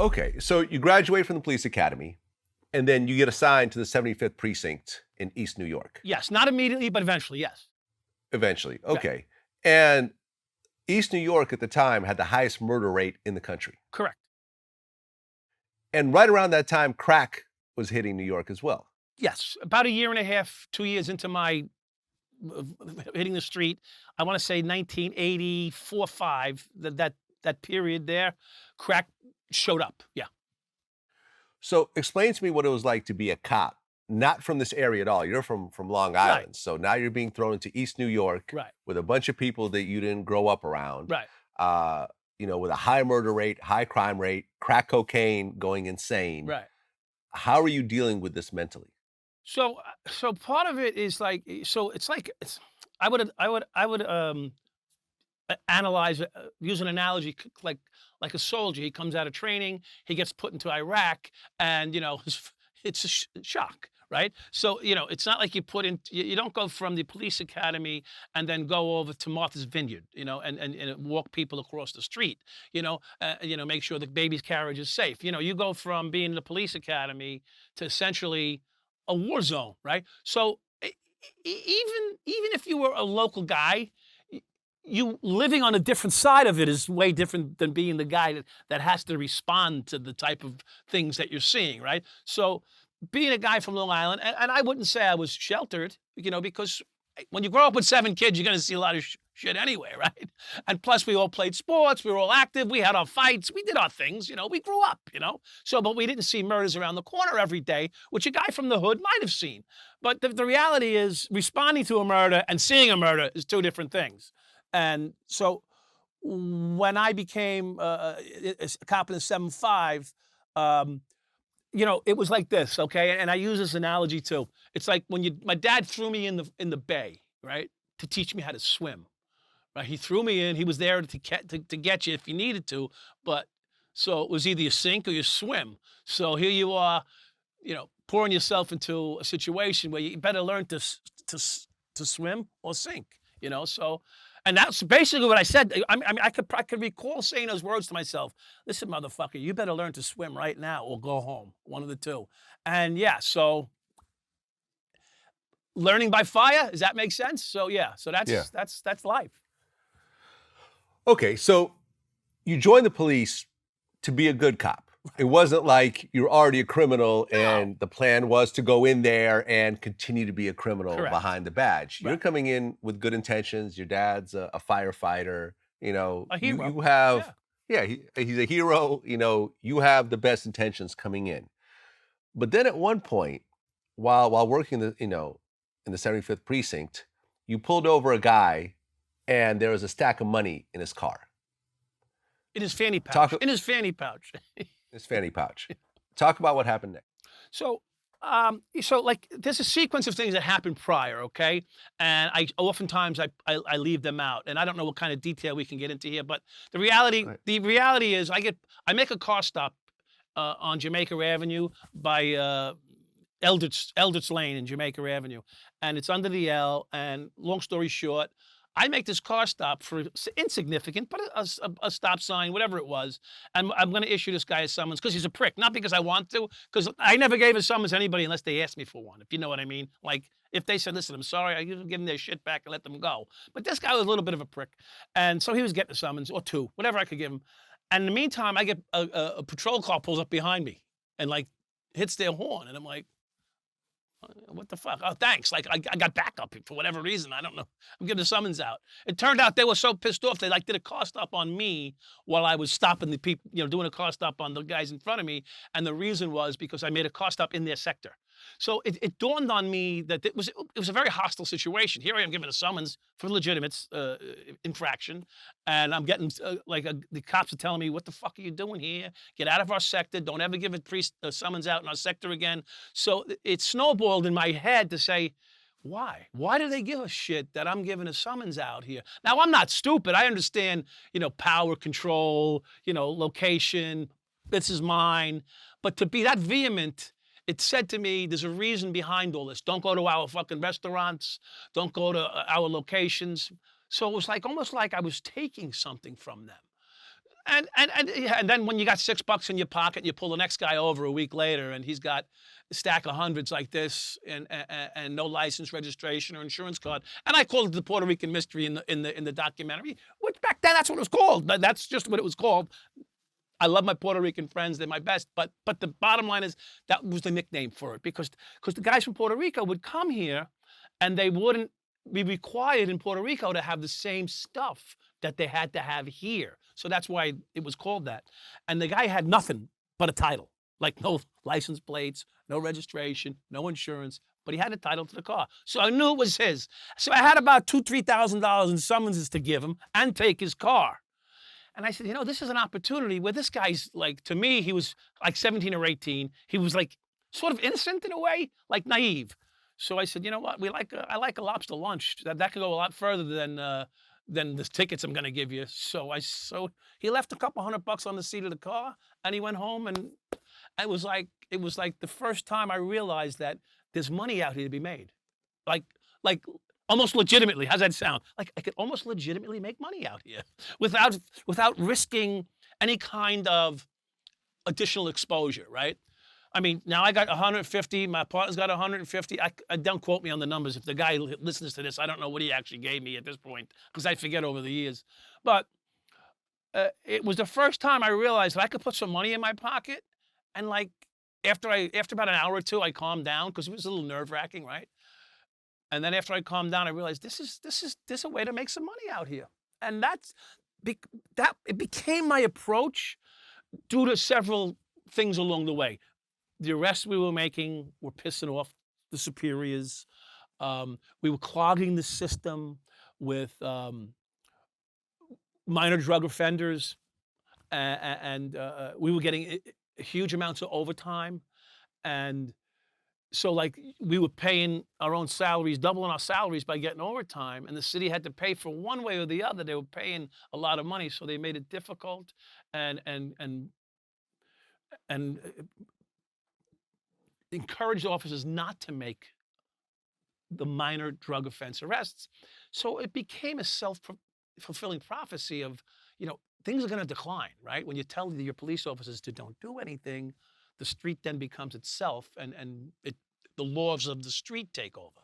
Okay, so you graduate from the police academy, and then you get assigned to the 75th precinct in East New York. Yes, not immediately, but eventually, yes. Eventually, Right. okay. And East New York at the time had the highest murder rate in the country. Correct. And right around that time, crack was hitting New York as well. Yes, about a year and a half, 2 years into my hitting the street, I wanna say 1984, 5, that period there, crack showed up, yeah. So explain to me what it was like to be a cop, not from this area at all. You're from Long Right, Island. So now you're being thrown into East New York right, with a bunch of people that you didn't grow up around. right, Uh, with a high murder rate, high crime rate, crack cocaine going insane. right. How are you dealing with this mentally? So part of it is like, so it's like, I would analyze it, use an analogy, like a soldier. He comes out of training, he gets put into Iraq, and it's a shock, right? So it's not like you don't go from the police academy and then go over to Martha's Vineyard, and walk people across the street, make sure the baby's carriage is safe. You go from being in the police academy to essentially a war zone, right? So even if you were a local guy, you living on a different side of it is way different than being the guy that has to respond to the type of things that you're seeing, right? So being a guy from Long Island, and I wouldn't say I was sheltered, because when you grow up with 7 kids, you're going to see a lot of shit anyway, right? And plus, we all played sports, we were all active, we had our fights, we did our things, we grew up, So, but we didn't see murders around the corner every day, which a guy from the hood might have seen. But the reality is, responding to a murder and seeing a murder is 2 different things. And so when I became a cop in the 7-5, it was like this, okay? And I use this analogy too. It's like when my dad threw me in the bay, right, to teach me how to swim. Right? He threw me in. He was there to get you if you needed to, but so it was either you sink or you swim. So here you are, pouring yourself into a situation where you better learn to swim or sink. So. And that's basically what I said. I could recall saying those words to myself. Listen, motherfucker, you better learn to swim right now or go home. One of the two. And yeah, so learning by fire. Does that make sense? So yeah, so Yeah. that's life. Okay, so you joined the police to be a good cop. It wasn't like you're already a criminal and the plan was to go in there and continue to be a criminal Correct. behind the badge. You're Right. coming in with good intentions. Your dad's a firefighter. A hero. You have, yeah, he's a hero. You have the best intentions coming in. But then at one point, while working in the 75th precinct, you pulled over a guy and there was a stack of money in his car. In his fanny pouch. Talk- In his fanny pouch. His fanny pouch. Talk about what happened next. So, like, there's a sequence of things that happened prior, okay? And oftentimes I leave them out, and I don't know what kind of detail we can get into here, but Right. the reality is I make a car stop on Jamaica Avenue by Eldritch Lane in Jamaica Avenue, and it's under the L. And long story short, I make this car stop for insignificant, but a stop sign, whatever it was. And I'm going to issue this guy a summons because he's a prick, not because I want to, because I never gave a summons to anybody unless they asked me for one, if you know what I mean. Like, if they said, listen, I'm sorry, I usually give them their shit back and let them go. But this guy was a little bit of a prick. And so he was getting a summons or 2, whatever I could give him. And in the meantime, I get a patrol car pulls up behind me and like hits their horn. And I'm like, what the fuck? Oh, thanks. Like, I got backup for whatever reason. I don't know. I'm getting the summons out. It turned out they were so pissed off. They did a car stop on me while I was stopping the people, doing a car stop on the guys in front of me. And the reason was because I made a car stop in their sector. So it dawned on me that it was a very hostile situation. Here I am giving a summons for legitimate infraction, and I'm getting the cops are telling me, "What the fuck are you doing here? Get out of our sector! Don't ever give a summons out in our sector again." So it snowballed in my head to say, "Why? Why do they give a shit that I'm giving a summons out here?" Now I'm not stupid. I understand, power control, location. This is mine, but to be that vehement. It said to me, there's a reason behind all this. Don't go to our fucking restaurants. Don't go to our locations. So it was almost like I was taking something from them. Yeah, and then when you got $6 in your pocket, you pull the next guy over a week later, and he's got a stack of hundreds like this, and no license, registration, or insurance card. And I called it the Puerto Rican mystery in the documentary, which back then that's what it was called. That's just what it was called. I love my Puerto Rican friends; they're my best. But the bottom line is that was the nickname for it because the guys from Puerto Rico would come here, and they wouldn't be required in Puerto Rico to have the same stuff that they had to have here. So that's why it was called that. And the guy had nothing but a title, like no license plates, no registration, no insurance, but he had a title to the car. So I knew it was his. So I had about $2,000-3,000 in summonses to give him and take his car. And I said, this is an opportunity where this guy's like, to me, he was like 17 or 18. He was like sort of innocent in a way, like naive. So I said, you know what? I like a lobster lunch. That could go a lot further than the tickets I'm going to give you. So he left a couple $100 on the seat of the car, and he went home, and it was like the first time I realized that there's money out here to be made, like almost legitimately. How's that sound? Like I could almost legitimately make money out here without risking any kind of additional exposure, right? I mean, now I got 150. My partner's got 150. I don't quote me on the numbers. If the guy listens to this, I don't know what he actually gave me at this point because I forget over the years. But it was the first time I realized that I could put some money in my pocket, and like after about an hour or two, I calmed down because it was a little nerve wracking, right? And then after I calmed down, I realized this is a way to make some money out here, and it became my approach due to several things along the way. The arrests we were making were pissing off the superiors. We were clogging the system with minor drug offenders, and we were getting huge amounts of overtime. And so, like, we were paying our own salaries, doubling our salaries by getting overtime, and the city had to pay for one way or the other. They were paying a lot of money, so they made it difficult, and and and and encouraged officers not to make the minor drug offense arrests. So it became a self-fulfilling prophecy of, things are going to decline, right? When you tell your police officers to don't do anything, the street then becomes itself, and the laws of the street take over.